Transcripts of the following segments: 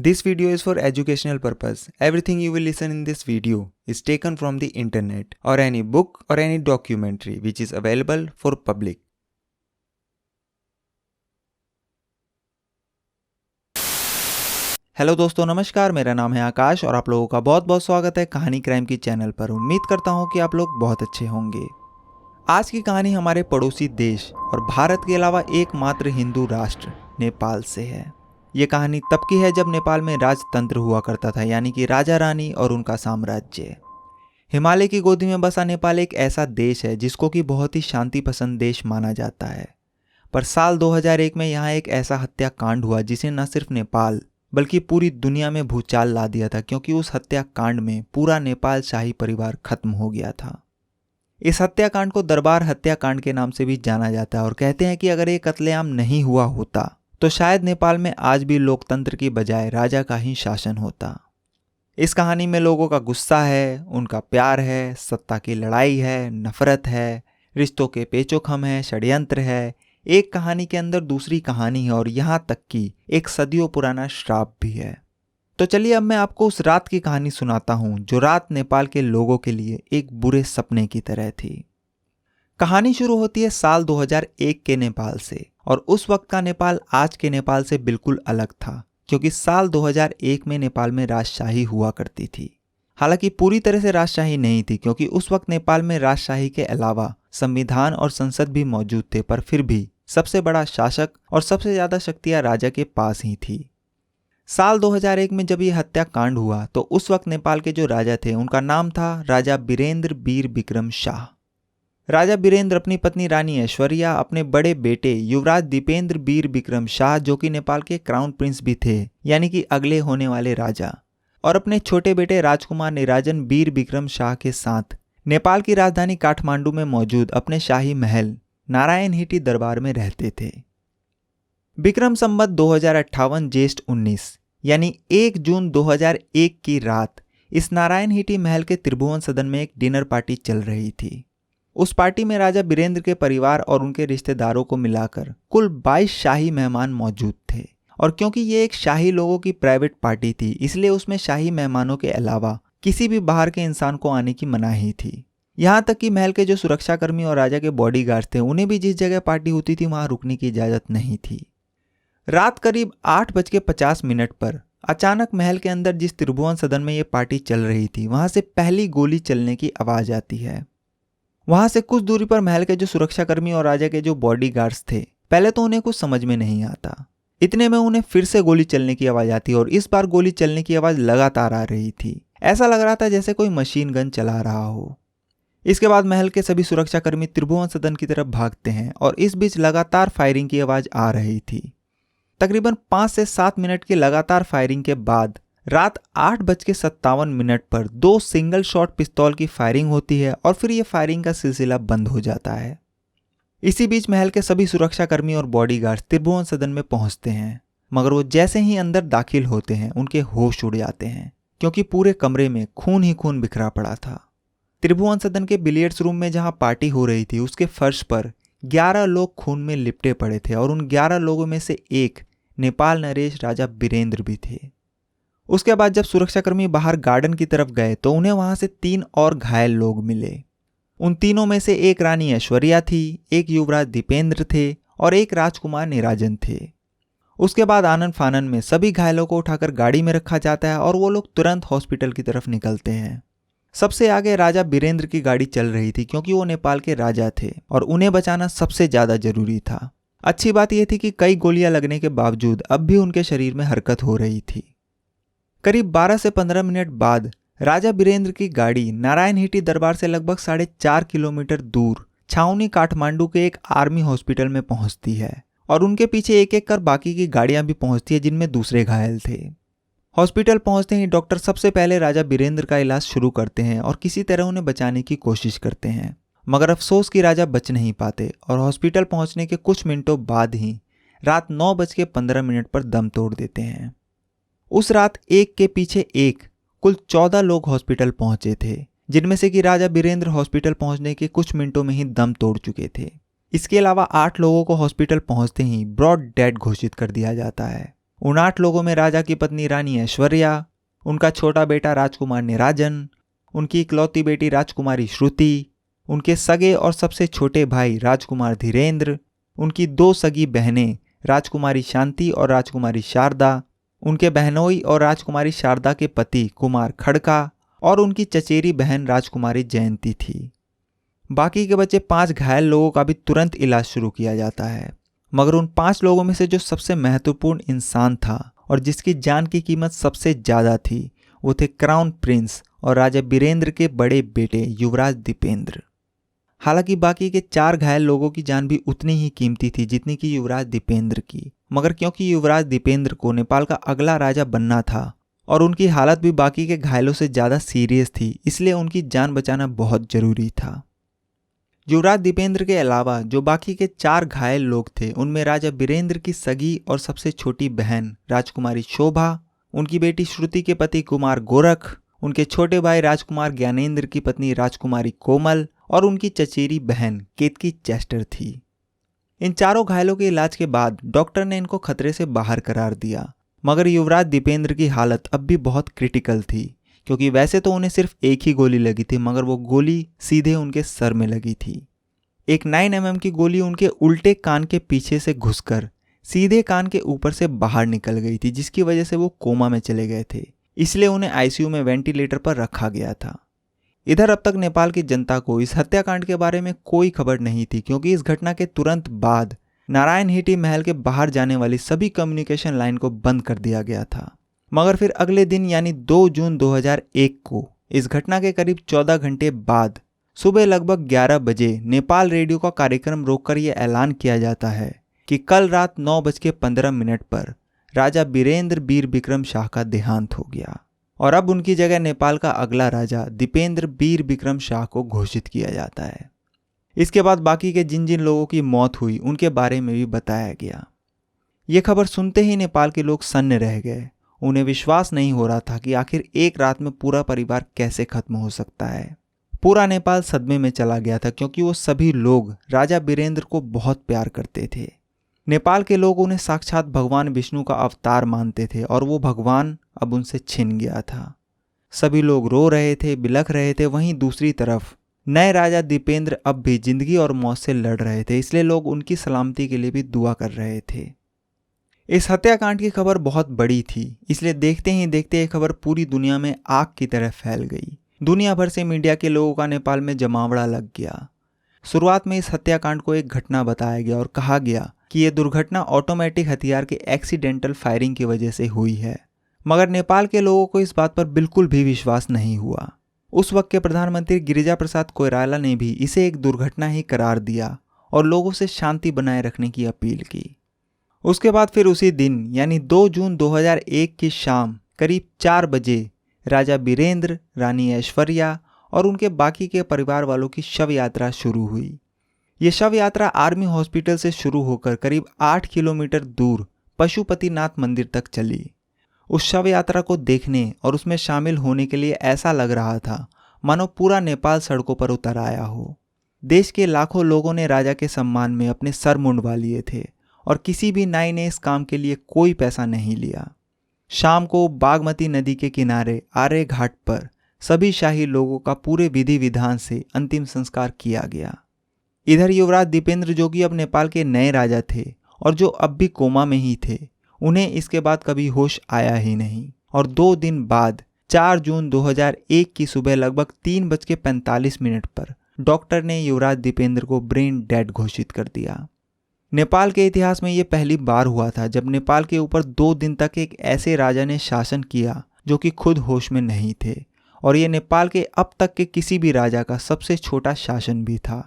This video is for educational purpose. Everything you will listen in this video is taken from the internet or any book or any documentary which is available for public. Hello दोस्तों, नमस्कार। मेरा नाम है आकाश और आप लोगों का बहुत बहुत स्वागत है कहानी क्राइम की चैनल पर। उम्मीद करता हूँ कि आप लोग बहुत अच्छे होंगे। आज की कहानी हमारे पड़ोसी देश और भारत के अलावा एकमात्र हिंदू राष्ट्र नेपाल से है। ये कहानी तब की है जब नेपाल में राजतंत्र हुआ करता था, यानी कि राजा रानी और उनका साम्राज्य। हिमालय की गोदी में बसा नेपाल एक ऐसा देश है जिसको कि बहुत ही शांति पसंद देश माना जाता है। पर साल 2001 में यहाँ एक ऐसा हत्याकांड हुआ जिसे न सिर्फ नेपाल बल्कि पूरी दुनिया में भूचाल ला दिया था, क्योंकि उस हत्याकांड में पूरा नेपाल शाही परिवार खत्म हो गया था। इस हत्याकांड को दरबार हत्याकांड के नाम से भी जाना जाता है और कहते हैं कि अगर ये कत्लेआम नहीं हुआ होता तो शायद नेपाल में आज भी लोकतंत्र की बजाय राजा का ही शासन होता। इस कहानी में लोगों का गुस्सा है, उनका प्यार है, सत्ता की लड़ाई है, नफरत है, रिश्तों के पेचोखम है, षड्यंत्र है। एक कहानी के अंदर दूसरी कहानी है और यहाँ तक कि एक सदियों पुराना श्राप भी है। तो चलिए अब मैं आपको उस रात की कहानी सुनाता हूँ जो रात नेपाल के लोगों के लिए एक बुरे सपने की तरह थी। कहानी शुरू होती है साल 2001 के नेपाल से, और उस वक्त का नेपाल आज के नेपाल से बिल्कुल अलग था, क्योंकि साल 2001 में नेपाल में राजशाही हुआ करती थी। हालांकि पूरी तरह से राजशाही नहीं थी, क्योंकि उस वक्त नेपाल में राजशाही के अलावा संविधान और संसद भी मौजूद थे, पर फिर भी सबसे बड़ा शासक और सबसे ज्यादा शक्तियां राजा के पास ही थी। साल 2001 में जब यह हत्याकांड हुआ तो उस वक्त नेपाल के जो राजा थे उनका नाम था राजा बीरेंद्र बीर विक्रम शाह। राजा बीरेंद्र अपनी पत्नी रानी ऐश्वर्या, अपने बड़े बेटे युवराज दीपेंद्र बीर विक्रम शाह जो कि नेपाल के क्राउन प्रिंस भी थे, यानी कि अगले होने वाले राजा, और अपने छोटे बेटे राजकुमार निराजन बीर विक्रम शाह के साथ नेपाल की राजधानी काठमांडू में मौजूद अपने शाही महल नारायणहिटी दरबार में रहते थे। विक्रम संवत 2058 ज्येष्ठ 19 यानी 1 जून 2001 की रात इस नारायणहिटी महल के त्रिभुवन सदन में एक डिनर पार्टी चल रही थी। उस पार्टी में राजा बीरेंद्र के परिवार और उनके रिश्तेदारों को मिलाकर कुल 22 शाही मेहमान मौजूद थे। और क्योंकि ये एक शाही लोगों की प्राइवेट पार्टी थी, इसलिए उसमें शाही मेहमानों के अलावा किसी भी बाहर के इंसान को आने की मनाही थी। यहाँ तक कि महल के जो सुरक्षाकर्मी और राजा के बॉडीगार्ड थे उन्हें भी जिस जगह पार्टी होती थी वहां रुकने की इजाजत नहीं थी। रात करीब 8:50 पर अचानक महल के अंदर जिस त्रिभुवन सदन में ये पार्टी चल रही थी वहां से पहली गोली चलने की आवाज आती है। वहां से कुछ दूरी पर महल के जो सुरक्षाकर्मी और राजा के जो बॉडीगार्ड्स थे, पहले तो उन्हें कुछ समझ में नहीं आता। इतने में उन्हें फिर से गोली चलने की आवाज आती और इस बार गोली चलने की आवाज लगातार आ रही थी। ऐसा लग रहा था जैसे कोई मशीन गन चला रहा हो। इसके बाद महल के सभी सुरक्षाकर्मी त्रिभुवन सदन की तरफ भागते हैं और इस बीच लगातार फायरिंग की आवाज आ रही थी। तकरीबन 5 से 7 मिनट की लगातार फायरिंग के बाद रात 8:57 पर 2 सिंगल शॉट पिस्तौल की फायरिंग होती है और फिर यह फायरिंग का सिलसिला बंद हो जाता है। इसी बीच महल के सभी सुरक्षाकर्मी और बॉडीगार्ड त्रिभुवन सदन में पहुंचते हैं, मगर वो जैसे ही अंदर दाखिल होते हैं उनके होश उड़ जाते हैं, क्योंकि पूरे कमरे में खून ही खून बिखरा पड़ा था। त्रिभुवन सदन के बिलियर्ड्स रूम में जहां पार्टी हो रही थी उसके फर्श पर 11 लोग खून में लिपटे पड़े थे और उन 11 लोगों में से एक नेपाल नरेश राजा बीरेंद्र भी थे। उसके बाद जब सुरक्षाकर्मी बाहर गार्डन की तरफ गए तो उन्हें वहां से 3 और घायल लोग मिले। उन तीनों में से एक रानी ऐश्वर्या थी, एक युवराज दीपेंद्र थे और एक राजकुमार निराजन थे। उसके बाद आनन फानन में सभी घायलों को उठाकर गाड़ी में रखा जाता है और वो लोग तुरंत हॉस्पिटल की तरफ निकलते हैं। सबसे आगे राजा बीरेंद्र की गाड़ी चल रही थी, क्योंकि वो नेपाल के राजा थे और उन्हें बचाना सबसे ज्यादा जरूरी था। अच्छी बात यह थी कि कई गोलियां लगने के बावजूद अब भी उनके शरीर में हरकत हो रही थी। करीब 12 से 15 मिनट बाद राजा बीरेंद्र की गाड़ी नारायणहिटी दरबार से लगभग 4.5 किलोमीटर दूर छावनी काठमांडू के एक आर्मी हॉस्पिटल में पहुंचती है और उनके पीछे एक एक कर बाकी की गाड़ियां भी पहुंचती है जिनमें दूसरे घायल थे। हॉस्पिटल पहुंचते ही डॉक्टर सबसे पहले राजा बीरेंद्र का इलाज शुरू करते हैं और किसी तरह उन्हें बचाने की कोशिश करते हैं, मगर अफसोस कि राजा बच नहीं पाते और हॉस्पिटल पहुंचने के कुछ मिनटों बाद ही रात 9:15 पर दम तोड़ देते हैं। उस रात एक के पीछे एक कुल 14 लोग हॉस्पिटल पहुंचे थे, जिनमें से कि राजा बीरेंद्र हॉस्पिटल पहुंचने के कुछ मिनटों में ही दम तोड़ चुके थे। इसके अलावा 8 लोगों को हॉस्पिटल पहुंचते ही ब्रॉड डेड घोषित कर दिया जाता है। उन 8 लोगों में राजा की पत्नी रानी ऐश्वर्या, उनका छोटा बेटा राजकुमार निराजन, उनकी इकलौती बेटी राजकुमारी श्रुति, उनके सगे और सबसे छोटे भाई राजकुमार धीरेन्द्र, उनकी 2 सगी बहनें राजकुमारी शांति और राजकुमारी शारदा, उनके बहनोई और राजकुमारी शारदा के पति कुमार खड़का और उनकी चचेरी बहन राजकुमारी जयंती थी। बाकी के बचे 5 घायल लोगों का भी तुरंत इलाज शुरू किया जाता है, मगर उन 5 लोगों में से जो सबसे महत्वपूर्ण इंसान था और जिसकी जान की कीमत सबसे ज़्यादा थी, वो थे क्राउन प्रिंस और राजा बीरेंद्र के बड़े बेटे युवराज दीपेंद्र। हालांकि बाकी के 4 घायल लोगों की जान भी उतनी ही कीमती थी जितनी कि युवराज दीपेंद्र की, मगर क्योंकि युवराज दीपेंद्र को नेपाल का अगला राजा बनना था और उनकी हालत भी बाकी के घायलों से ज़्यादा सीरियस थी, इसलिए उनकी जान बचाना बहुत ज़रूरी था। युवराज दीपेंद्र के अलावा जो बाकी के 4 घायल लोग थे, उनमें राजा बीरेंद्र की सगी और सबसे छोटी बहन राजकुमारी शोभा, उनकी बेटी श्रुति के पति कुमार गोरख, उनके छोटे भाई राजकुमार ज्ञानेंद्र की पत्नी राजकुमारी कोमल और उनकी चचेरी बहन केतकी चेस्टर थी। इन चारों घायलों के इलाज के बाद डॉक्टर ने इनको खतरे से बाहर करार दिया, मगर युवराज दीपेंद्र की हालत अब भी बहुत क्रिटिकल थी, क्योंकि वैसे तो उन्हें सिर्फ एक ही गोली लगी थी, मगर वो गोली सीधे उनके सर में लगी थी। एक 9 mm की गोली उनके उल्टे कान के पीछे से घुसकर सीधे कान के ऊपर से बाहर निकल गई थी, जिसकी वजह से वो कोमा में चले गए थे, इसलिए उन्हें आईसीयू में वेंटिलेटर पर रखा गया था। इधर अब तक नेपाल की जनता को इस हत्याकांड के बारे में कोई खबर नहीं थी, क्योंकि इस घटना के तुरंत बाद नारायणहिटी महल के बाहर जाने वाली सभी कम्युनिकेशन लाइन को बंद कर दिया गया था। मगर फिर अगले दिन यानी 2 जून 2001 को इस घटना के करीब 14 घंटे बाद सुबह लगभग 11 बजे नेपाल रेडियो का कार्यक्रम रोककर यह ऐलान किया जाता है कि कल रात 9:15 पर राजा बीरेंद्र बीर बिक्रम शाह का देहांत हो गया और अब उनकी जगह नेपाल का अगला राजा दीपेंद्र बीर बिक्रम शाह को घोषित किया जाता है। इसके बाद बाकी के जिन जिन लोगों की मौत हुई उनके बारे में भी बताया गया। ये खबर सुनते ही नेपाल के लोग सन्न रह गए। उन्हें विश्वास नहीं हो रहा था कि आखिर एक रात में पूरा परिवार कैसे खत्म हो सकता है। पूरा नेपाल सदमे में चला गया था, क्योंकि वो सभी लोग राजा बीरेंद्र को बहुत प्यार करते थे। नेपाल के लोग उन्हें साक्षात भगवान विष्णु का अवतार मानते थे और वो भगवान अब उनसे छिन गया था। सभी लोग रो रहे थे, बिलख रहे थे। वहीं दूसरी तरफ नए राजा दीपेंद्र अब भी जिंदगी और मौत से लड़ रहे थे, इसलिए लोग उनकी सलामती के लिए भी दुआ कर रहे थे। इस हत्याकांड की खबर बहुत बड़ी थी, इसलिए देखते ही देखते ये खबर पूरी दुनिया में आग की तरह फैल गई। दुनिया भर से मीडिया के लोगों का नेपाल में जमावड़ा लग गया। शुरुआत में इस हत्याकांड को एक घटना बताया गया और कहा गया कि यह दुर्घटना ऑटोमेटिक हथियार के एक्सीडेंटल फायरिंग की वजह से हुई है, मगर नेपाल के लोगों को इस बात पर बिल्कुल भी विश्वास नहीं हुआ। उस वक्त के प्रधानमंत्री गिरिजा प्रसाद कोइराला ने भी इसे एक दुर्घटना ही करार दिया और लोगों से शांति बनाए रखने की अपील की। उसके बाद फिर उसी दिन यानी 2 जून 2001 की शाम करीब 4 बजे राजा बीरेंद्र, रानी ऐश्वर्या और उनके बाकी के परिवार वालों की शव यात्रा शुरू हुई। ये शव यात्रा आर्मी हॉस्पिटल से शुरू होकर करीब 8 किलोमीटर दूर पशुपतिनाथ मंदिर तक चली। उस शव यात्रा को देखने और उसमें शामिल होने के लिए ऐसा लग रहा था मानो पूरा नेपाल सड़कों पर उतर आया हो। देश के लाखों लोगों ने राजा के सम्मान में अपने सर मुंडवा लिए थे और किसी भी नाई ने इस काम के लिए कोई पैसा नहीं लिया। शाम को बागमती नदी के किनारे आर्य घाट पर सभी शाही लोगों का पूरे विधि विधान से अंतिम संस्कार किया गया। इधर युवराज दीपेंद्र, जो कि अब नेपाल के नए राजा थे और जो अब भी कोमा में ही थे, उन्हें इसके बाद कभी होश आया ही नहीं और 2 दिन बाद 4 जून 2001 की सुबह लगभग 3:45 पर डॉक्टर ने युवराज दीपेंद्र को ब्रेन डेड घोषित कर दिया। नेपाल के इतिहास में ये पहली बार हुआ था जब नेपाल के ऊपर 2 दिन तक एक ऐसे राजा ने शासन किया जो कि खुद होश में नहीं थे, और ये नेपाल के अब तक के किसी भी राजा का सबसे छोटा शासन भी था।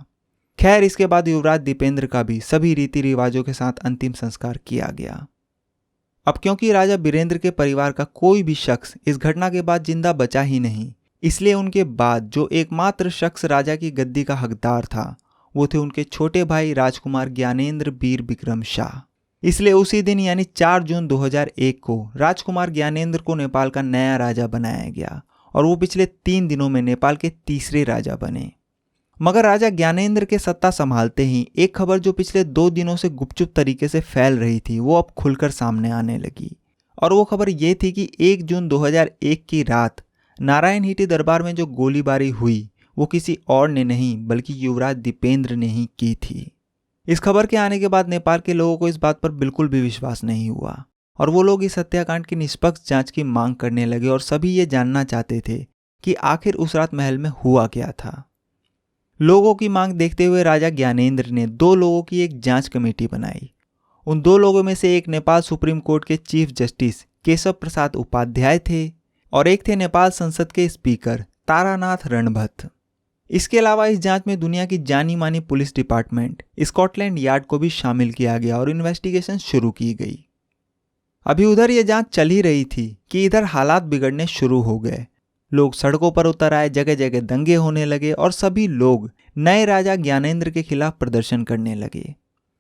खैर, इसके बाद युवराज दीपेंद्र का भी सभी रीति रिवाजों के साथ अंतिम संस्कार किया गया। अब क्योंकि राजा बीरेंद्र के परिवार का कोई भी शख्स इस घटना के बाद जिंदा बचा ही नहीं, इसलिए उनके बाद जो एकमात्र शख्स राजा की गद्दी का हकदार था वो थे उनके छोटे भाई राजकुमार ज्ञानेंद्र बीर बिक्रम शाह। इसलिए उसी दिन यानी 4 जून 2001 को राजकुमार ज्ञानेंद्र को नेपाल का नया राजा बनाया गया और वो पिछले 3 दिनों में नेपाल के तीसरे राजा बने। मगर राजा ज्ञानेंद्र के सत्ता संभालते ही एक खबर जो पिछले 2 दिनों से गुपचुप तरीके से फैल रही थी वो अब खुलकर सामने आने लगी। और वो खबर ये थी कि 1 जून 2001 की रात नारायण हीटी दरबार में जो गोलीबारी हुई वो किसी और ने नहीं बल्कि युवराज दीपेंद्र ने ही की थी। इस खबर के आने के बाद नेपाल के लोगों को इस बात पर बिल्कुल भी विश्वास नहीं हुआ और वो लोग इस हत्याकांड की निष्पक्ष जांच की मांग करने लगे और सभी ये जानना चाहते थे कि आखिर उस रात महल में हुआ क्या था। लोगों की मांग देखते हुए राजा ज्ञानेंद्र ने 2 लोगों की एक जांच कमेटी बनाई। उन 2 लोगों में से एक नेपाल सुप्रीम कोर्ट के चीफ जस्टिस केशव प्रसाद उपाध्याय थे और एक थे नेपाल संसद के स्पीकर तारानाथ रणभत। इसके अलावा इस जांच में दुनिया की जानी मानी पुलिस डिपार्टमेंट स्कॉटलैंड यार्ड को भी शामिल किया गया और इन्वेस्टिगेशन शुरू की गई। अभी उधर यह जांच चल ही रही थी कि इधर हालात बिगड़ने शुरू हो गए। लोग सड़कों पर उतर आए, जगह जगह दंगे होने लगे और सभी लोग नए राजा ज्ञानेंद्र के खिलाफ प्रदर्शन करने लगे।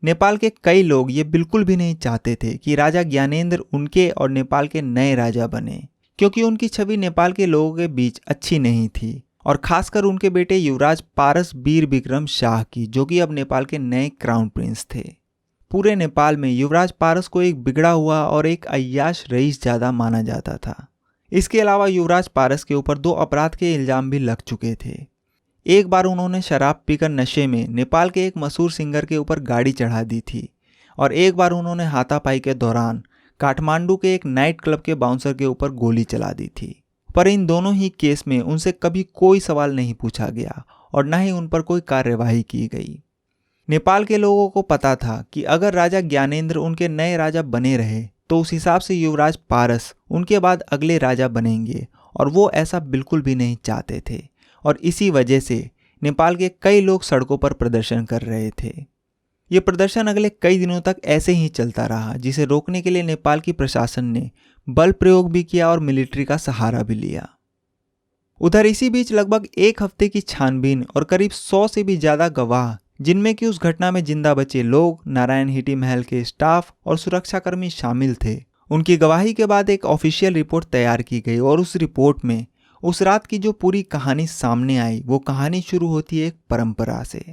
नेपाल के कई लोग ये बिल्कुल भी नहीं चाहते थे कि राजा ज्ञानेंद्र उनके और नेपाल के नए राजा बने, क्योंकि उनकी छवि नेपाल के लोगों के बीच अच्छी नहीं थी और खासकर उनके बेटे युवराज पारस वीर विक्रम शाह की, जो कि अब नेपाल के नए क्राउन प्रिंस थे। पूरे नेपाल में युवराज पारस को एक बिगड़ा हुआ और एक अय्याश रईस ज्यादा माना जाता था। इसके अलावा युवराज पारस के ऊपर 2 अपराध के इल्जाम भी लग चुके थे। एक बार उन्होंने शराब पीकर नशे में नेपाल के एक मशहूर सिंगर के ऊपर गाड़ी चढ़ा दी थी और एक बार उन्होंने हाथापाई के दौरान काठमांडू के एक नाइट क्लब के बाउंसर के ऊपर गोली चला दी थी। पर इन दोनों ही केस में उनसे कभी कोई सवाल नहीं पूछा गया और न ही उन पर कोई कार्यवाही की गई। नेपाल के लोगों को पता था कि अगर राजा ज्ञानेंद्र उनके नए राजा बने रहे तो उस हिसाब से युवराज पारस उनके बाद अगले राजा बनेंगे और वो ऐसा बिल्कुल भी नहीं चाहते थे और इसी वजह से नेपाल के कई लोग सड़कों पर प्रदर्शन कर रहे थे। ये प्रदर्शन अगले कई दिनों तक ऐसे ही चलता रहा, जिसे रोकने के लिए नेपाल की प्रशासन ने बल प्रयोग भी किया और मिलिट्री का सहारा भी लिया। उधर इसी बीच लगभग 1 हफ्ते की छानबीन और करीब 100 से भी ज्यादा गवाह, जिनमें कि उस घटना में जिंदा बचे लोग, नारायण हीटी महल के स्टाफ और सुरक्षाकर्मी शामिल थे, उनकी गवाही के बाद एक ऑफिशियल रिपोर्ट तैयार की गई और उस रिपोर्ट में उस रात की जो पूरी कहानी सामने आई, वो कहानी शुरू होती है एक परंपरा से।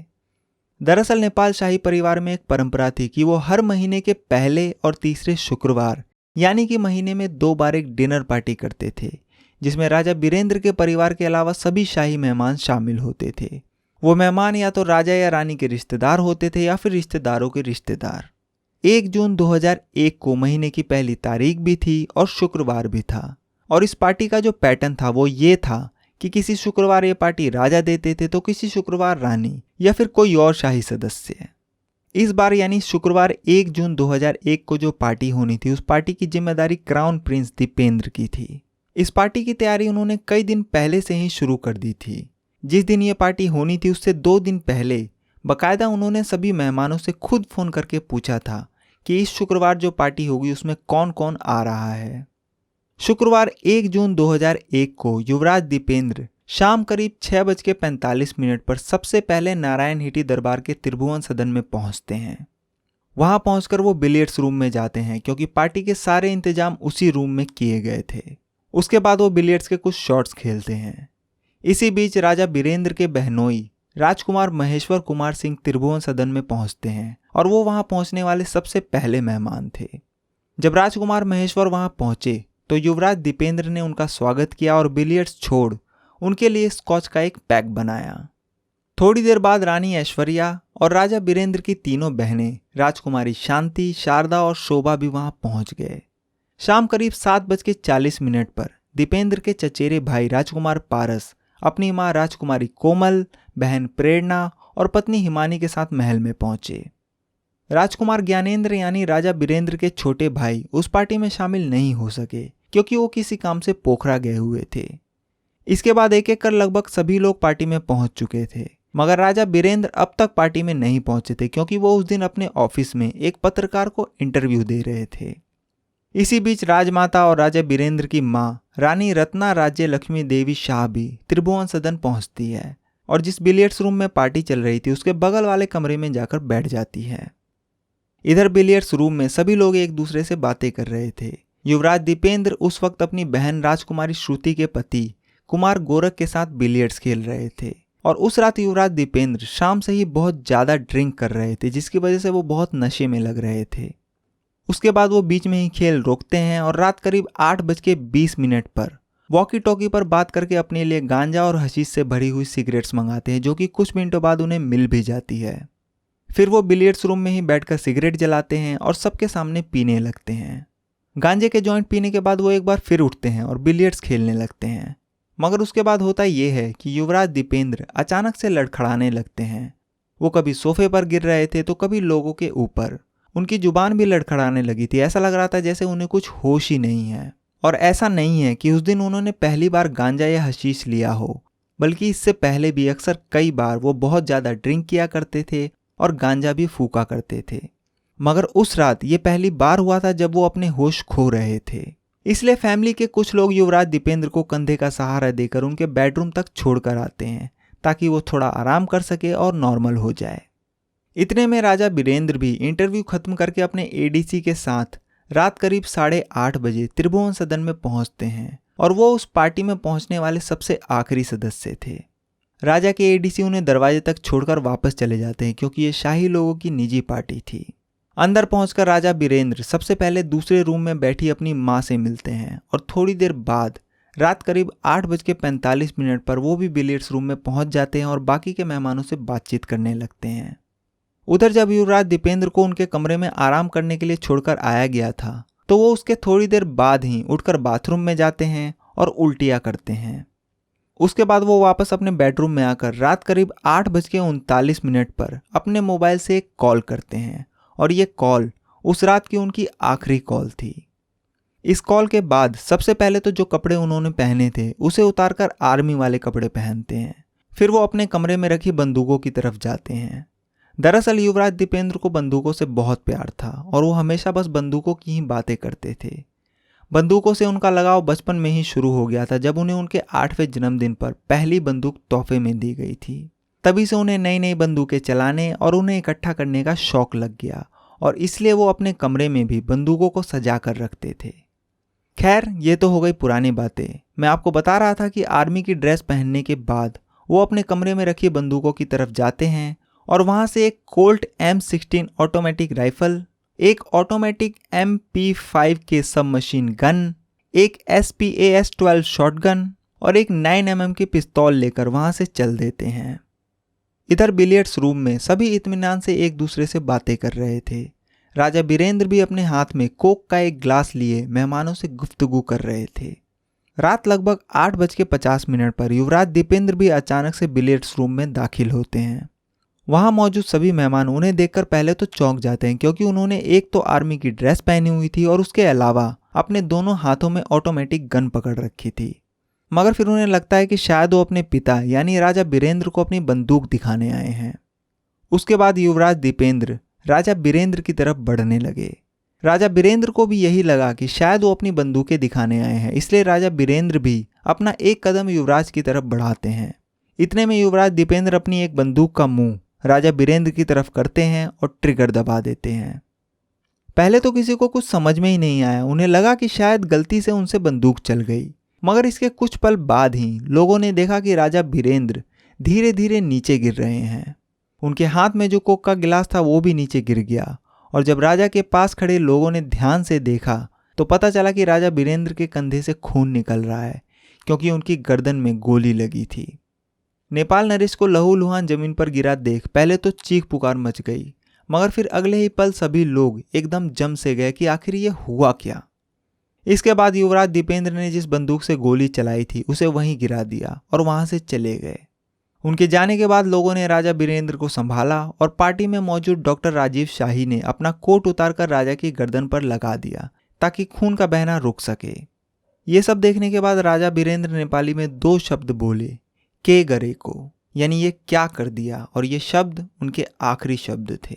दरअसल नेपाल शाही परिवार में एक परंपरा थी कि वो हर महीने के पहले और तीसरे शुक्रवार यानी कि महीने में 2 बार एक डिनर पार्टी करते थे, जिसमें राजा वीरेंद्र के परिवार के अलावा सभी शाही मेहमान शामिल होते थे। वो मेहमान या तो राजा या रानी के रिश्तेदार होते थे या फिर रिश्तेदारों के रिश्तेदार। 1 जून 2001 को महीने की पहली तारीख भी थी और शुक्रवार भी था और इस पार्टी का जो पैटर्न था वो ये था कि किसी शुक्रवार ये पार्टी राजा देते थे तो किसी शुक्रवार रानी या फिर कोई और शाही सदस्य। इस बार यानी शुक्रवार 1 जून 2001 को जो पार्टी होनी थी, उस पार्टी की जिम्मेदारी क्राउन प्रिंस दीपेंद्र की थी। इस पार्टी की तैयारी उन्होंने कई दिन पहले से ही शुरू कर दी थी। जिस दिन ये पार्टी होनी थी उससे 2 दिन पहले बाकायदा उन्होंने सभी मेहमानों से खुद फोन करके पूछा था कि इस शुक्रवार जो पार्टी होगी उसमें कौन कौन आ रहा है। शुक्रवार 1 जून 2001 को युवराज दीपेंद्र शाम करीब 6:45 पर सबसे पहले नारायण हीटी दरबार के त्रिभुवन सदन में पहुंचते हैं। वहां पहुंचकर वो बिलियर्ड्स रूम में जाते हैं, क्योंकि पार्टी के सारे इंतजाम उसी रूम में किए गए थे। उसके बाद वो बिलियर्ड्स के कुछ शॉट्स खेलते हैं। इसी बीच राजा वीरेंद्र के बहनोई राजकुमार महेश्वर कुमार सिंह त्रिभुवन सदन में पहुंचते हैं और वो वहां पहुंचने वाले सबसे पहले मेहमान थे। जब राजकुमार महेश्वर वहां पहुंचे तो युवराज दीपेंद्र ने उनका स्वागत किया और बिलियर्ड्स छोड़ उनके लिए स्कॉच का एक पैक बनाया। थोड़ी देर बाद रानी ऐश्वर्या और राजा वीरेंद्र की तीनों बहनें राजकुमारी शांति, शारदा और शोभा भी वहां पहुंच गए। शाम करीब 7:40 पर दीपेंद्र के चचेरे भाई राजकुमार पारस अपनी मां राजकुमारी कोमल, बहन प्रेरणा और पत्नी हिमानी के साथ महल में पहुंचे। राजकुमार ज्ञानेंद्र यानी राजा वीरेंद्र के छोटे भाई उस पार्टी में शामिल नहीं हो सके, क्योंकि वो किसी काम से पोखरा गए हुए थे। इसके बाद एक एक कर लगभग सभी लोग पार्टी में पहुंच चुके थे, मगर राजा वीरेंद्र अब तक पार्टी में नहीं पहुंचे थे, क्योंकि वो उस दिन अपने ऑफिस में एक पत्रकार को इंटरव्यू दे रहे थे। इसी बीच राजमाता और राजा वीरेंद्र की मां रानी रत्ना राज्य लक्ष्मी देवी शाह भी त्रिभुवन सदन पहुंचती है और जिस बिलियर्ड्स रूम में पार्टी चल रही थी उसके बगल वाले कमरे में जाकर बैठ जाती है। इधर बिलियर्ड्स रूम में सभी लोग एक दूसरे से बातें कर रहे थे। युवराज दीपेंद्र उस वक्त अपनी बहन राजकुमारी श्रुति के पति कुमार गोरख के साथ बिलियर्ड्स खेल रहे थे और उस रात युवराज दीपेंद्र शाम से ही बहुत ज्यादा ड्रिंक कर रहे थे, जिसकी वजह से वो बहुत नशे में लग रहे थे। उसके बाद वो बीच में ही खेल रोकते हैं और रात करीब 8:20 पर वॉकी टॉकी पर बात करके अपने लिए गांजा और हशीश से भरी हुई सिगरेट्स मंगाते हैं, जो कि कुछ मिनटों बाद उन्हें मिल भी जाती है। फिर वो बिलियर्ड्स रूम में ही बैठकर सिगरेट जलाते हैं और सबके सामने पीने लगते हैं। गांजे के जॉइंट पीने के बाद वो एक बार फिर उठते हैं और बिलियर्ड्स खेलने लगते हैं। मगर उसके बाद होता ये है कि युवराज दीपेंद्र अचानक से लड़खड़ाने लगते हैं। वो कभी सोफे पर गिर रहे थे तो कभी लोगों के ऊपर। उनकी जुबान भी लड़खड़ाने लगी थी। ऐसा लग रहा था जैसे उन्हें कुछ होश ही नहीं है। और ऐसा नहीं है कि उस दिन उन्होंने पहली बार गांजा या हशीश लिया हो, बल्कि इससे पहले भी अक्सर कई बार वो बहुत ज़्यादा ड्रिंक किया करते थे और गांजा भी फूका करते थे। मगर उस रात ये पहली बार हुआ था जब वो अपने होश खो रहे थे। इसलिए फैमिली के कुछ लोग युवराज दीपेंद्र को कंधे का सहारा देकर उनके बेडरूम तक छोड़कर आते हैं ताकि वो थोड़ा आराम कर सके और नॉर्मल हो जाए। इतने में राजा बीरेंद्र भी इंटरव्यू खत्म करके अपने एडीसी के साथ रात करीब 8:30 बजे त्रिभुवन सदन में पहुंचते हैं और वो उस पार्टी में पहुंचने वाले सबसे आखिरी सदस्य थे। राजा के एडीसी उन्हें दरवाजे तक छोड़कर वापस चले जाते हैं क्योंकि ये शाही लोगों की निजी पार्टी थी। अंदर पहुंचकर राजा बीरेंद्र सबसे पहले दूसरे रूम में बैठी अपनी मां से मिलते हैं और थोड़ी देर बाद रात करीब 8:45 पर वो भी बिलियर्ड्स रूम में पहुंच जाते हैं और बाकी के मेहमानों से बातचीत करने लगते हैं। उधर जब युवराज दीपेंद्र को उनके कमरे में आराम करने के लिए छोड़कर आया गया था तो वो उसके थोड़ी देर बाद ही उठकर बाथरूम में जाते हैं और उल्टियां करते हैं। उसके बाद वो वापस अपने बेडरूम में आकर रात करीब 8:39 पर अपने मोबाइल से एक कॉल करते हैं और ये कॉल उस रात की उनकी आखिरी कॉल थी। इस कॉल के बाद सबसे पहले तो जो कपड़े उन्होंने पहने थे उसे उतारकर आर्मी वाले कपड़े पहनते हैं। फिर वो अपने कमरे में रखी बंदूकों की तरफ जाते हैं। दरअसल युवराज दीपेंद्र को बंदूकों से बहुत प्यार था और वो हमेशा बस बंदूकों की ही बातें करते थे। बंदूकों से उनका लगाव बचपन में ही शुरू हो गया था जब उन्हें उनके 8वें जन्मदिन पर पहली बंदूक तोहफे में दी गई थी। तभी से उन्हें नई नई बंदूकें चलाने और उन्हें इकट्ठा करने का शौक लग गया और इसलिए वो अपने कमरे में भी बंदूकों को सजा कर रखते थे। खैर, ये तो हो गई पुरानी बातें। मैं आपको बता रहा था कि आर्मी की ड्रेस पहनने के बाद वो अपने कमरे में रखी बंदूकों की तरफ जाते हैं और वहां से एक कोल्ट M16 ऑटोमेटिक राइफल, एक ऑटोमेटिक MP5 के सब मशीन गन, एक SPAS-12 शॉटगन और एक 9mm की पिस्तौल लेकर वहां से चल देते हैं। इधर बिलियर्ड्स रूम में सभी इत्मीनान से एक दूसरे से बातें कर रहे थे। राजा बीरेंद्र भी अपने हाथ में कोक का एक ग्लास लिए मेहमानों से गुफ्तगू कर रहे थे। रात लगभग 8:50 पर युवराज दीपेंद्र भी अचानक से बिलियर्ड्स रूम में दाखिल होते हैं। वहां मौजूद सभी मेहमान उन्हें देखकर पहले तो चौंक जाते हैं क्योंकि उन्होंने एक तो आर्मी की ड्रेस पहनी हुई थी और उसके अलावा अपने दोनों हाथों में ऑटोमेटिक गन पकड़ रखी थी। मगर फिर उन्हें लगता है कि शायद वो अपने पिता यानी राजा बीरेंद्र को अपनी बंदूक दिखाने आए हैं। उसके बाद युवराज दीपेंद्र राजा बीरेंद्र की तरफ बढ़ने लगे। राजा बीरेंद्र को भी यही लगा कि शायद वो अपनी बंदूकें दिखाने आए हैं, इसलिए राजा बीरेंद्र भी अपना एक कदम युवराज की तरफ बढ़ाते हैं। इतने में युवराज दीपेंद्र अपनी एक बंदूक का मुंह राजा बीरेंद्र की तरफ करते हैं और ट्रिगर दबा देते हैं। पहले तो किसी को कुछ समझ में ही नहीं आया। उन्हें लगा कि शायद गलती से उनसे बंदूक चल गई। मगर इसके कुछ पल बाद ही लोगों ने देखा कि राजा बीरेंद्र धीरे धीरे नीचे गिर रहे हैं। उनके हाथ में जो कोक का गिलास था वो भी नीचे गिर गया और जब राजा के पास खड़े लोगों ने ध्यान से देखा तो पता चला कि राजा बीरेंद्र के कंधे से खून निकल रहा है क्योंकि उनकी गर्दन में गोली लगी थी। नेपाल नरेश को लहूलुहान जमीन पर गिरा देख पहले तो चीख पुकार मच गई, मगर फिर अगले ही पल सभी लोग एकदम जम से गए कि आखिर ये हुआ क्या। इसके बाद युवराज दीपेंद्र ने जिस बंदूक से गोली चलाई थी उसे वहीं गिरा दिया और वहां से चले गए। उनके जाने के बाद लोगों ने राजा बीरेंद्र को संभाला और पार्टी में मौजूद डॉक्टर राजीव शाही ने अपना कोट उतारकर राजा की गर्दन पर लगा दिया ताकि खून का बहना रुक सके। ये सब देखने के बाद राजा बीरेंद्र नेपाली में 2 शब्द बोले, के गरे को, यानी ये क्या कर दिया, और ये शब्द उनके आखिरी शब्द थे।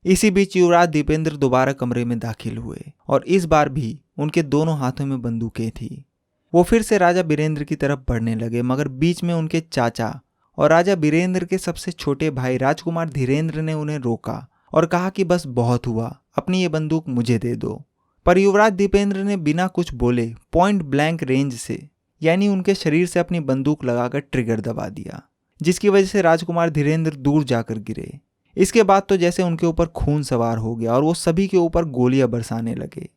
इसी बीच युवराज दीपेंद्र दोबारा कमरे में दाखिल हुए और इस बार भी उनके दोनों हाथों में बंदूकें थी। वो फिर से राजा बीरेंद्र की तरफ बढ़ने लगे, मगर बीच में उनके चाचा और राजा बीरेंद्र के सबसे छोटे भाई राजकुमार धीरेंद्र ने उन्हें रोका और कहा कि बस बहुत हुआ, अपनी ये बंदूक मुझे दे दो। पर युवराज दीपेंद्र ने बिना कुछ बोले पॉइंट ब्लैंक रेंज से, यानी उनके शरीर से अपनी बंदूक लगाकर ट्रिगर दबा दिया, जिसकी वजह से राजकुमार धीरेंद्र दूर जाकर गिरे। इसके बाद तो जैसे उनके ऊपर खून सवार हो गया और वो सभी के ऊपर गोलियां बरसाने लगे।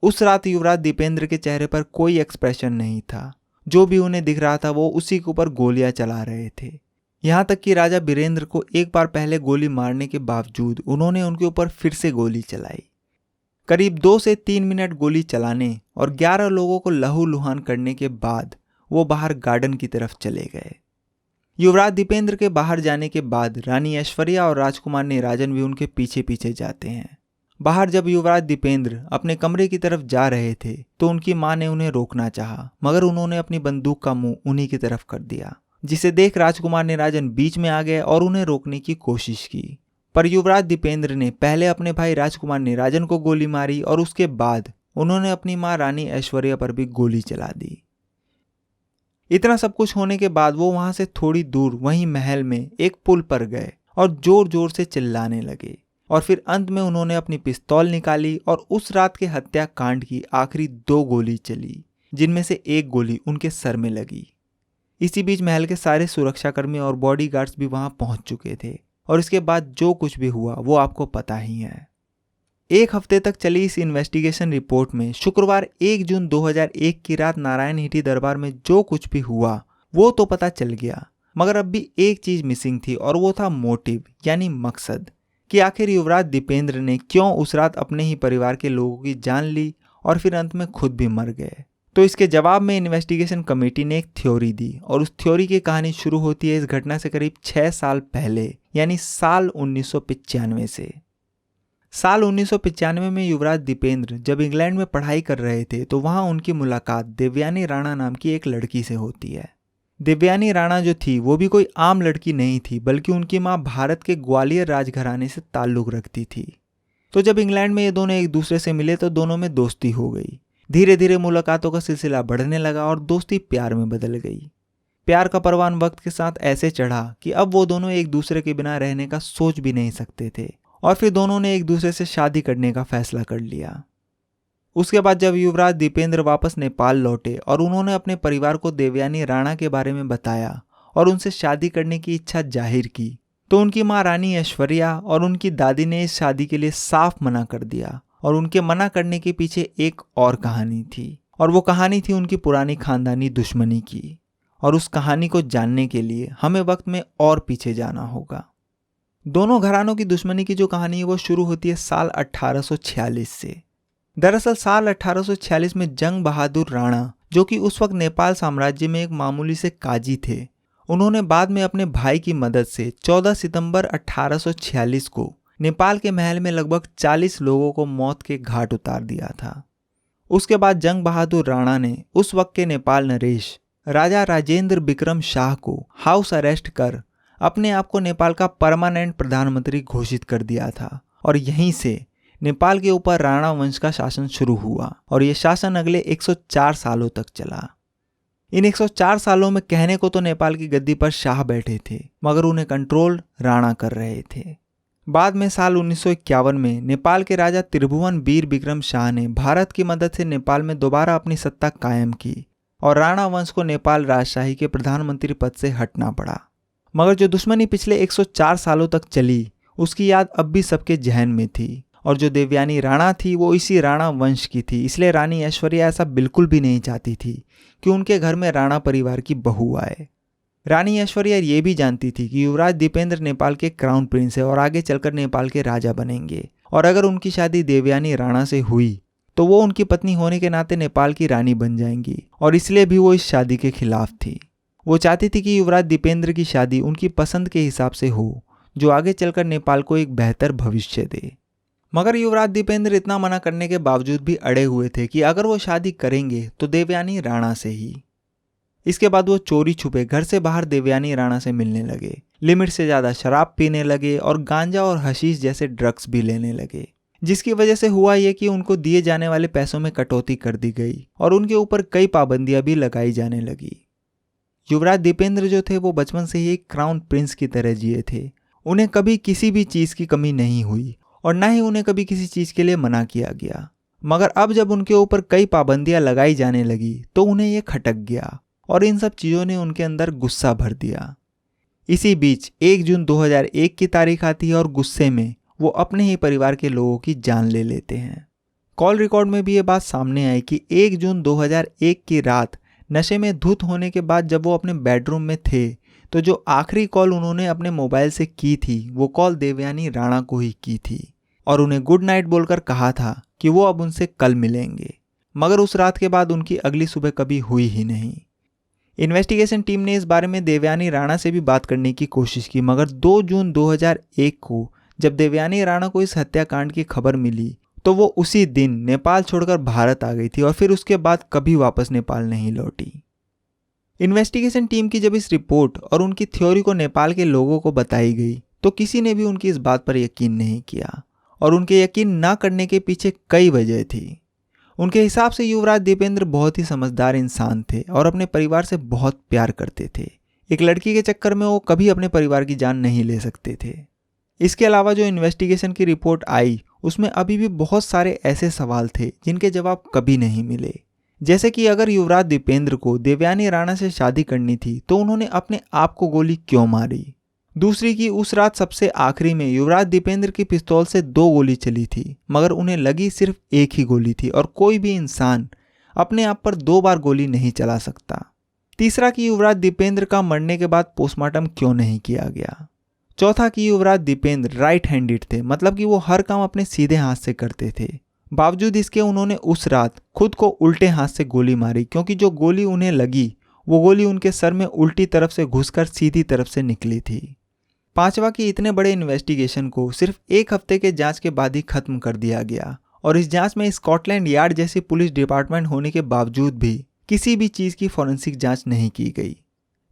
उस रात युवराज दीपेंद्र के चेहरे पर कोई एक्सप्रेशन नहीं था। जो भी उन्हें दिख रहा था वो उसी के ऊपर गोलियां चला रहे थे। यहाँ तक कि राजा बीरेंद्र को एक बार पहले गोली मारने के बावजूद उन्होंने उनके ऊपर फिर से गोली चलाई। करीब 2 से 3 मिनट गोली चलाने और 11 लोगों को लहूलुहान करने के बाद वो बाहर गार्डन की तरफ चले गए। युवराज दीपेंद्र के बाहर जाने के बाद रानी ऐश्वर्या और राजकुमार निराजन भी उनके पीछे पीछे जाते हैं। बाहर जब युवराज दीपेंद्र अपने कमरे की तरफ जा रहे थे तो उनकी मां ने उन्हें रोकना चाहा, मगर उन्होंने अपनी बंदूक का मुंह उन्हीं की तरफ कर दिया, जिसे देख राजकुमार निराजन बीच में आ गए और उन्हें रोकने की कोशिश की। पर युवराज दीपेंद्र ने पहले अपने भाई राजकुमार निराजन को गोली मारी और उसके बाद उन्होंने अपनी मां रानी ऐश्वर्या पर भी गोली चला दी। इतना सब कुछ होने के बाद वो वहां से थोड़ी दूर वहीं महल में एक पुल पर गए और जोर जोर से चिल्लाने लगे और फिर अंत में उन्होंने अपनी पिस्तौल निकाली और उस रात के हत्याकांड की आखिरी 2 गोली चली, जिनमें से एक गोली उनके सर में लगी। इसी बीच महल के सारे सुरक्षाकर्मी और बॉडीगार्ड्स भी वहां पहुंच चुके थे और इसके बाद जो कुछ भी हुआ वो आपको पता ही है। 1 हफ्ते तक चली इस इन्वेस्टिगेशन रिपोर्ट में शुक्रवार 1 जून 2001 की रात नारायण हिटी दरबार में जो कुछ भी हुआ वो तो पता चल गया, मगर अब भी एक चीज मिसिंग थी और वो था मोटिव यानी मकसद, कि आखिर युवराज दीपेंद्र ने क्यों उस रात अपने ही परिवार के लोगों की जान ली और फिर अंत में खुद भी मर गए। तो इसके जवाब में इन्वेस्टिगेशन कमेटी ने एक थ्योरी दी और उस थ्योरी की कहानी शुरू होती है इस घटना से करीब 6 साल पहले, यानी साल 1995 से। साल 1995 में युवराज दीपेंद्र जब इंग्लैंड में पढ़ाई कर रहे थे तो वहां उनकी मुलाकात देवयानी राणा नाम की एक लड़की से होती है। देवयानी राणा जो थी वो भी कोई आम लड़की नहीं थी, बल्कि उनकी मां भारत के ग्वालियर राजघराने से ताल्लुक रखती थी। तो जब इंग्लैंड में ये दोनों एक दूसरे से मिले तो दोनों में दोस्ती हो गई। धीरे धीरे मुलाकातों का सिलसिला बढ़ने लगा और दोस्ती प्यार में बदल गई। प्यार का परवान वक्त के साथ ऐसे चढ़ा कि अब वो दोनों एक दूसरे के बिना रहने का सोच भी नहीं सकते थे और फिर दोनों ने एक दूसरे से शादी करने का फैसला कर लिया। उसके बाद जब युवराज दीपेंद्र वापस नेपाल लौटे और उन्होंने अपने परिवार को देवयानी राणा के बारे में बताया और उनसे शादी करने की इच्छा जाहिर की, तो उनकी मां रानी ऐश्वर्या और उनकी दादी ने इस शादी के लिए साफ मना कर दिया। और उनके मना करने के पीछे एक और कहानी थी और वो कहानी थी उनकी पुरानी खानदानी दुश्मनी की। और उस कहानी को जानने के लिए हमें वक्त में और पीछे जाना होगा। दोनों घरानों की दुश्मनी की जो कहानी है वो शुरू होती है साल 1846 से। दरअसल साल 1846 में जंग बहादुर राणा, जो कि उस वक्त नेपाल साम्राज्य में एक मामूली से काजी थे, उन्होंने बाद में अपने भाई की मदद से 14 सितंबर 1846 को नेपाल के महल में लगभग 40 लोगों को मौत के घाट उतार दिया था। उसके बाद जंग बहादुर राणा ने उस वक्त के नेपाल नरेश राजा राजेंद्र विक्रम शाह को हाउस अरेस्ट कर अपने आप को नेपाल का परमानेंट प्रधानमंत्री घोषित कर दिया था और यहीं से नेपाल के ऊपर राणा वंश का शासन शुरू हुआ और ये शासन अगले 104 सालों तक चला। इन 104 सालों में कहने को तो नेपाल की गद्दी पर शाह बैठे थे, मगर उन्हें कंट्रोल राणा कर रहे थे। बाद में साल 1951 में नेपाल के राजा त्रिभुवन वीर विक्रम शाह ने भारत की मदद से नेपाल में दोबारा अपनी सत्ता कायम की और राणा वंश को नेपाल राजशाही के प्रधानमंत्री पद से हटना पड़ा। मगर जो दुश्मनी पिछले 104 सालों तक चली उसकी याद अब भी सबके जहन में थी और जो देवयानी राणा थी वो इसी राणा वंश की थी। इसलिए रानी ऐश्वर्या ऐसा बिल्कुल भी नहीं चाहती थी कि उनके घर में राणा परिवार की बहू आए। रानी ऐश्वर्या ये भी जानती थी कि युवराज दीपेंद्र नेपाल के क्राउन प्रिंस है और आगे चलकर नेपाल के राजा बनेंगे और अगर उनकी शादी देवयानी राणा से हुई तो वो उनकी पत्नी होने के नाते नेपाल की रानी बन जाएंगी और इसलिए भी वो इस शादी के खिलाफ थी। वो चाहती थी कि युवराज दीपेंद्र की शादी उनकी पसंद के हिसाब से हो जो आगे चलकर नेपाल को एक बेहतर भविष्य दे। मगर युवराज दीपेंद्र इतना मना करने के बावजूद भी अड़े हुए थे कि अगर वो शादी करेंगे तो देवयानी राणा से ही। इसके बाद वो चोरी छुपे घर से बाहर देवयानी राणा से मिलने लगे, लिमिट से ज़्यादा शराब पीने लगे और गांजा और हशीश जैसे ड्रग्स भी लेने लगे, जिसकी वजह से हुआ ये कि उनको दिए जाने वाले पैसों में कटौती कर दी गई और उनके ऊपर कई पाबंदियां भी लगाई जाने लगी। युवराज दीपेंद्र जो थे वो बचपन से ही एक क्राउन प्रिंस की तरह जिए थे। उन्हें कभी किसी भी चीज़ की कमी नहीं हुई और ना ही उन्हें कभी किसी चीज़ के लिए मना किया गया। मगर अब जब उनके ऊपर कई पाबंदियां लगाई जाने लगी तो उन्हें ये खटक गया और इन सब चीज़ों ने उनके अंदर गुस्सा भर दिया। इसी बीच 1 जून 2001 की तारीख आती है और गुस्से में वो अपने ही परिवार के लोगों की जान ले लेते हैं। कॉल रिकॉर्ड में भी ये बात सामने आई कि 1 जून 2001 की रात नशे में धुत होने के बाद जब वो अपने बेडरूम में थे तो जो आखिरी कॉल उन्होंने अपने मोबाइल से की थी वो कॉल देवयानी राणा को ही की थी और उन्हें गुड नाइट बोलकर कहा था कि वो अब उनसे कल मिलेंगे। मगर उस रात के बाद उनकी अगली सुबह कभी हुई ही नहीं। इन्वेस्टिगेशन टीम ने इस बारे में देवयानी राणा से भी बात करने की कोशिश की, मगर 2 जून 2001 को जब देवयानी राणा को इस हत्याकांड की खबर मिली तो वो उसी दिन नेपाल छोड़कर भारत आ गई थी और फिर उसके बाद कभी वापस नेपाल नहीं लौटी। इन्वेस्टिगेशन टीम की जब इस रिपोर्ट और उनकी थ्योरी को नेपाल के लोगों को बताई गई तो किसी ने भी उनकी इस बात पर यकीन नहीं किया और उनके यकीन ना करने के पीछे कई वजह थी। उनके हिसाब से युवराज दीपेंद्र बहुत ही समझदार इंसान थे और अपने परिवार से बहुत प्यार करते थे। एक लड़की के चक्कर में वो कभी अपने परिवार की जान नहीं ले सकते थे। इसके अलावा जो इन्वेस्टिगेशन की रिपोर्ट आई उसमें अभी भी बहुत सारे ऐसे सवाल थे जिनके जवाब कभी नहीं मिले। जैसे कि अगर युवराज दीपेंद्र को देवयानी राणा से शादी करनी थी तो उन्होंने अपने आप को गोली क्यों मारी। दूसरी की उस रात सबसे आखिरी में युवराज दीपेंद्र की पिस्तौल से 2 गोली चली थी मगर उन्हें लगी सिर्फ एक ही गोली थी और कोई भी इंसान अपने आप पर 2 बार गोली नहीं चला सकता। तीसरा कि युवराज दीपेंद्र का मरने के बाद पोस्टमार्टम क्यों नहीं किया गया। चौथा कि युवराज दीपेंद्र राइट हैंडेड थे, मतलब कि वो हर काम अपने सीधे हाथ से करते थे। बावजूद इसके उन्होंने उस रात खुद को उल्टे हाथ से गोली मारी क्योंकि जो गोली उन्हें लगी वो गोली उनके सर में उल्टी तरफ से घुसकर सीधी तरफ से निकली थी। पांचवा कि इतने बड़े इन्वेस्टिगेशन को सिर्फ 1 हफ्ते के जांच के बाद ही खत्म कर दिया गया और इस जांच में स्कॉटलैंड यार्ड जैसी पुलिस डिपार्टमेंट होने के बावजूद भी किसी भी चीज की फॉरेंसिक जांच नहीं की गई।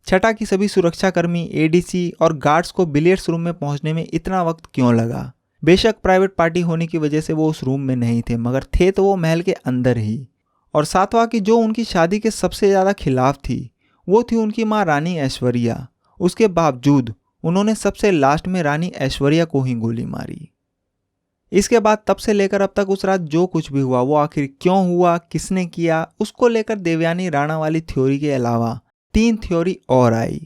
छठा कि सभी सुरक्षाकर्मी, एडीसी और गार्ड्स को बिलियर्ड्स रूम में पहुंचने में इतना वक्त क्यों लगा। बेशक प्राइवेट पार्टी होने की वजह से वो उस रूम में नहीं थे मगर थे तो वो महल के अंदर ही। और सातवां कि जो उनकी शादी के सबसे ज़्यादा खिलाफ थी वो थी उनकी माँ रानी ऐश्वर्या। उसके बावजूद उन्होंने सबसे लास्ट में रानी ऐश्वर्या को ही गोली मारी। इसके बाद तब से लेकर अब तक उस रात जो कुछ भी हुआ वो आखिर क्यों हुआ, किसने किया, उसको लेकर देवयानी राणा वाली थ्योरी के अलावा 3 थ्योरी और आई।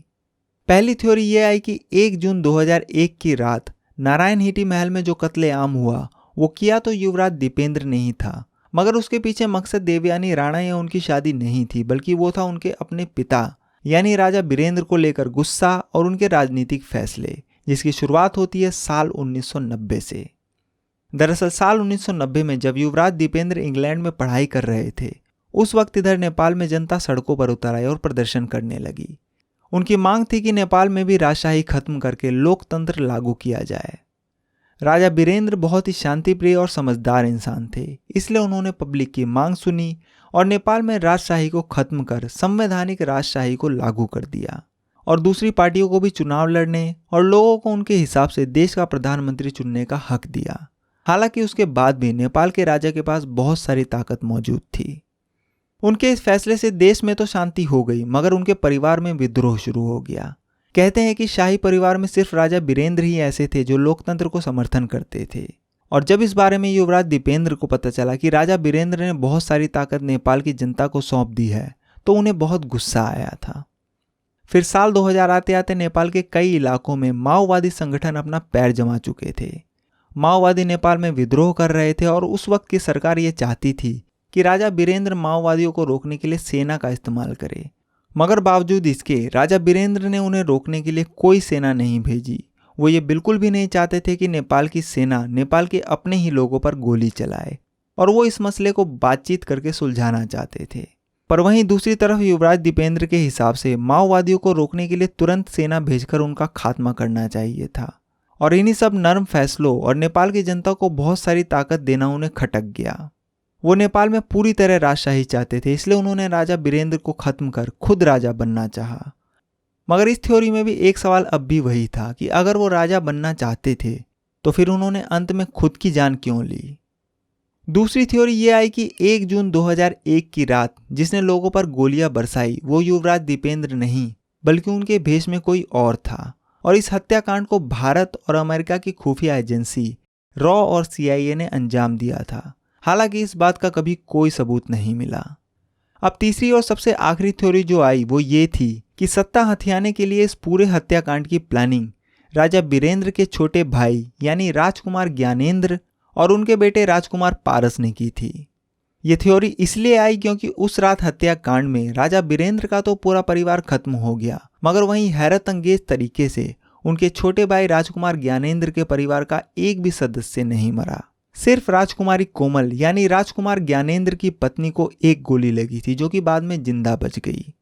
पहली थ्योरी ये आई कि 1 जून 2001 की रात नारायण हीटी महल में जो कत्लेआम हुआ वो किया तो युवराज दीपेंद्र ने ही था मगर उसके पीछे मकसद देवयानी राणा या उनकी शादी नहीं थी बल्कि वो था उनके अपने पिता यानी राजा बीरेंद्र को लेकर गुस्सा और उनके राजनीतिक फैसले, जिसकी शुरुआत होती है साल 1990 से। दरअसल साल 1990 में जब युवराज दीपेंद्र इंग्लैंड में पढ़ाई कर रहे थे उस वक्त इधर नेपाल में जनता सड़कों पर उतर आई और प्रदर्शन करने लगी। उनकी मांग थी कि नेपाल में भी राजशाही खत्म करके लोकतंत्र लागू किया जाए। राजा बीरेंद्र बहुत ही शांतिप्रिय और समझदार इंसान थे, इसलिए उन्होंने पब्लिक की मांग सुनी और नेपाल में राजशाही को खत्म कर संवैधानिक राजशाही को लागू कर दिया और दूसरी पार्टियों को भी चुनाव लड़ने और लोगों को उनके हिसाब से देश का प्रधानमंत्री चुनने का हक दिया। हालांकि उसके बाद भी नेपाल के राजा के पास बहुत सारी ताकत मौजूद थी। उनके इस फैसले से देश में तो शांति हो गई मगर उनके परिवार में विद्रोह शुरू हो गया। कहते हैं कि शाही परिवार में सिर्फ राजा बीरेंद्र ही ऐसे थे जो लोकतंत्र को समर्थन करते थे और जब इस बारे में युवराज दीपेंद्र को पता चला कि राजा बीरेंद्र ने बहुत सारी ताकत नेपाल की जनता को सौंप दी है तो उन्हें बहुत गुस्सा आया था। फिर साल 2000 आते आते नेपाल के कई इलाकों में माओवादी संगठन अपना पैर जमा चुके थे। माओवादी नेपाल में विद्रोह कर रहे थे और उस वक्त की सरकार ये चाहती थी कि राजा बीरेंद्र माओवादियों को रोकने के लिए सेना का इस्तेमाल करे, मगर बावजूद इसके राजा बीरेंद्र ने उन्हें रोकने के लिए कोई सेना नहीं भेजी। वो ये बिल्कुल भी नहीं चाहते थे कि नेपाल की सेना नेपाल के अपने ही लोगों पर गोली चलाए और वो इस मसले को बातचीत करके सुलझाना चाहते थे। पर वहीं दूसरी तरफ युवराज दीपेंद्र के हिसाब से माओवादियों को रोकने के लिए तुरंत सेना भेजकर उनका खात्मा करना चाहिए था और इन्हीं सब नर्म फैसलों और नेपाल की जनता को बहुत सारी ताकत देना उन्हें खटक गया। वो नेपाल में पूरी तरह राजशाही चाहते थे, इसलिए उन्होंने राजा बीरेंद्र को खत्म कर खुद राजा बनना चाहा। मगर इस थ्योरी में भी एक सवाल अब भी वही था कि अगर वो राजा बनना चाहते थे तो फिर उन्होंने अंत में खुद की जान क्यों ली। दूसरी थ्योरी ये आई कि 1 जून 2001 की रात जिसने लोगों पर गोलियां बरसाई वो युवराज दीपेंद्र नहीं बल्कि उनके भेष में कोई और था और इस हत्याकांड को भारत और अमेरिका की खुफिया एजेंसी रॉ और CIA ने अंजाम दिया था। हालांकि इस बात का कभी कोई सबूत नहीं मिला। अब तीसरी और सबसे आखिरी थ्योरी जो आई वो ये थी कि सत्ता हथियाने के लिए इस पूरे हत्याकांड की प्लानिंग राजा बीरेंद्र के छोटे भाई यानी राजकुमार ज्ञानेंद्र और उनके बेटे राजकुमार पारस ने की थी। ये थ्योरी इसलिए आई क्योंकि उस रात हत्याकांड में राजा बीरेंद्र का तो पूरा परिवार खत्म हो गया, मगर वहीं हैरत अंगेज तरीके से उनके छोटे भाई राजकुमार ज्ञानेंद्र के परिवार का एक भी सदस्य नहीं मरा। सिर्फ राजकुमारी कोमल यानी राजकुमार ज्ञानेंद्र की पत्नी को एक गोली लगी थी, जो कि बाद में जिंदा बच गई।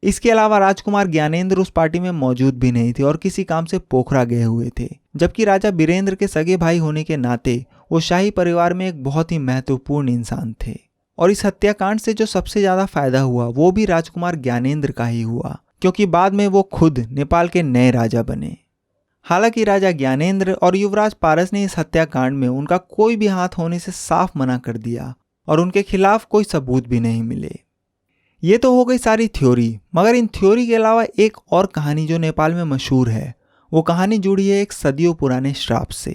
इसके अलावा राजकुमार ज्ञानेंद्र उस पार्टी में मौजूद भी नहीं थे और किसी काम से पोखरा गए हुए थे, जबकि राजा बीरेंद्र के सगे भाई होने के नाते वो शाही परिवार में एक बहुत ही महत्वपूर्ण इंसान थे। और इस हत्याकांड से जो सबसे ज्यादा फायदा हुआ वो भी राजकुमार ज्ञानेंद्र का ही हुआ, क्योंकि बाद में वो खुद नेपाल के नए राजा बने। हालांकि राजा ज्ञानेंद्र और युवराज पारस ने इस हत्याकांड में उनका कोई भी हाथ होने से साफ मना कर दिया और उनके खिलाफ कोई सबूत भी नहीं मिले। ये तो हो गई सारी थ्योरी, मगर इन थ्योरी के अलावा एक और कहानी जो नेपाल में मशहूर है, वो कहानी जुड़ी है एक सदियों पुराने श्राप से।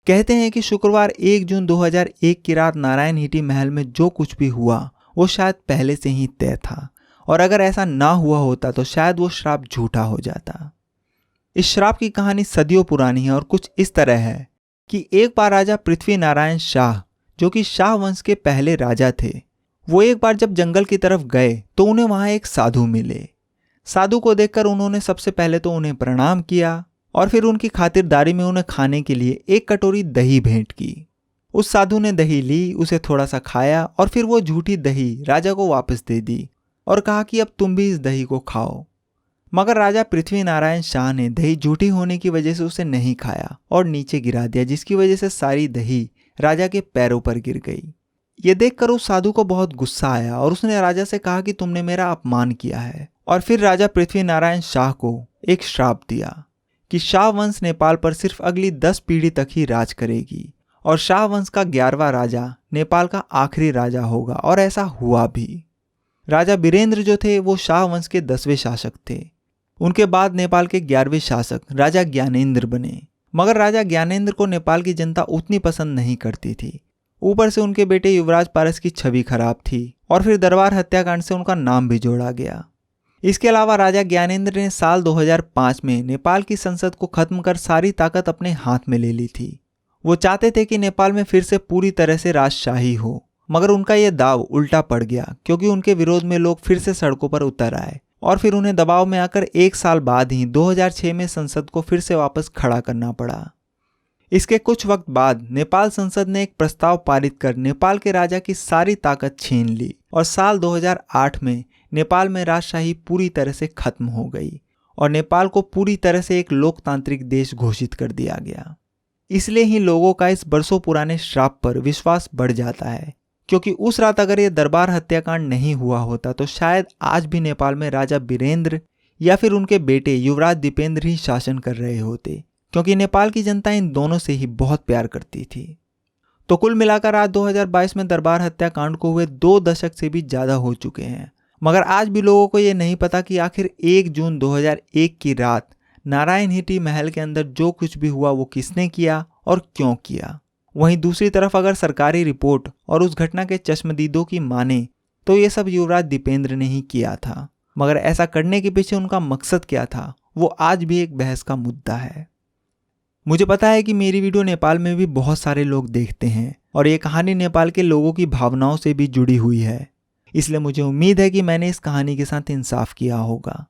कहते हैं कि शुक्रवार 1 जून 2001 की रात नारायण हिटी महल में जो कुछ भी हुआ वो शायद पहले से ही तय था, और अगर ऐसा ना हुआ होता तो शायद वो श्राप झूठा हो जाता। इस श्राप की कहानी सदियों पुरानी है और कुछ इस तरह है कि एक बार राजा पृथ्वी नारायण शाह, जो कि शाह वंश के पहले राजा थे, वो एक बार जब जंगल की तरफ गए तो उन्हें वहां एक साधु मिले। साधु को देखकर उन्होंने सबसे पहले तो उन्हें प्रणाम किया और फिर उनकी खातिरदारी में उन्हें खाने के लिए एक कटोरी दही भेंट की। उस साधु ने दही ली, उसे थोड़ा सा खाया और फिर वो झूठी दही राजा को वापस दे दी और कहा कि अब तुम भी इस दही को खाओ। मगर राजा पृथ्वी नारायण शाह ने दही झूठी होने की वजह से उसे नहीं खाया और नीचे गिरा दिया, जिसकी वजह से सारी दही राजा के पैरों पर गिर गई। ये देखकर उस साधु को बहुत गुस्सा आया और उसने राजा से कहा कि तुमने मेरा अपमान किया है। और फिर राजा पृथ्वी नारायण शाह को एक श्राप दिया कि शाह वंश नेपाल पर सिर्फ अगली 10 पीढ़ी तक ही राज करेगी और शाह वंश का 11वां राजा नेपाल का आखिरी राजा होगा। और ऐसा हुआ भी। राजा बीरेंद्र जो थे वो शाह वंश के 10वें शासक थे। उनके बाद नेपाल के 11वें शासक राजा ज्ञानेंद्र बने, मगर राजा ज्ञानेंद्र को नेपाल की जनता उतनी पसंद नहीं करती थी। ऊपर से उनके बेटे युवराज पारस की छवि खराब थी और फिर दरबार हत्याकांड से उनका नाम भी जोड़ा गया। इसके अलावा राजा ज्ञानेंद्र ने साल 2005 में नेपाल की संसद को खत्म कर सारी ताकत अपने हाथ में ले ली थी। वो चाहते थे कि नेपाल में फिर से पूरी तरह से राजशाही हो, मगर उनका यह दाव उल्टा पड़ गया क्योंकि उनके विरोध में लोग फिर से सड़कों पर उतर आए और फिर उन्हें दबाव में आकर 1 साल बाद ही 2006 में संसद को फिर से वापस खड़ा करना पड़ा। इसके कुछ वक्त बाद नेपाल संसद ने एक प्रस्ताव पारित कर नेपाल के राजा की सारी ताकत छीन ली और साल 2008 में नेपाल में राजशाही पूरी तरह से खत्म हो गई और नेपाल को पूरी तरह से एक लोकतांत्रिक देश घोषित कर दिया गया। इसलिए ही लोगों का इस बरसों पुराने श्राप पर विश्वास बढ़ जाता है, क्योंकि उस रात अगर ये दरबार हत्याकांड नहीं हुआ होता तो शायद आज भी नेपाल में राजा बीरेंद्र या फिर उनके बेटे युवराज दीपेंद्र ही शासन कर रहे होते, क्योंकि नेपाल की जनता इन दोनों से ही बहुत प्यार करती थी। तो कुल मिलाकर आज 2022 में दरबार हत्याकांड को हुए 2 दशक से भी ज्यादा हो चुके हैं, मगर आज भी लोगों को ये नहीं पता कि आखिर 1 जून 2001 की रात नारायण हिटी महल के अंदर जो कुछ भी हुआ वो किसने किया और क्यों किया। वहीं दूसरी तरफ अगर सरकारी रिपोर्ट और उस घटना के चश्मदीदों की माने तो ये सब युवराज दीपेंद्र ने ही किया था, मगर ऐसा करने के पीछे उनका मकसद क्या था वो आज भी एक बहस का मुद्दा है। मुझे पता है कि मेरी वीडियो नेपाल में भी बहुत सारे लोग देखते हैं और ये कहानी नेपाल के लोगों की भावनाओं से भी जुड़ी हुई है, इसलिए मुझे उम्मीद है कि मैंने इस कहानी के साथ इंसाफ किया होगा।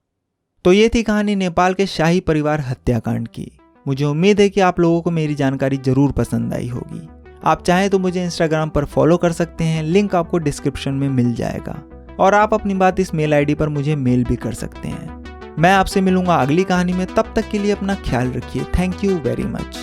तो ये थी कहानी नेपाल के शाही परिवार हत्याकांड की। मुझे उम्मीद है कि आप लोगों को मेरी जानकारी जरूर पसंद आई होगी। आप चाहें तो मुझे इंस्टाग्राम पर फॉलो कर सकते हैं, लिंक आपको डिस्क्रिप्शन में मिल जाएगा और आप अपनी बात इस मेल आईडी पर मुझे मेल भी कर सकते हैं। मैं आपसे मिलूंगा अगली कहानी में, तब तक के लिए अपना ख्याल रखिए। Thank you very much.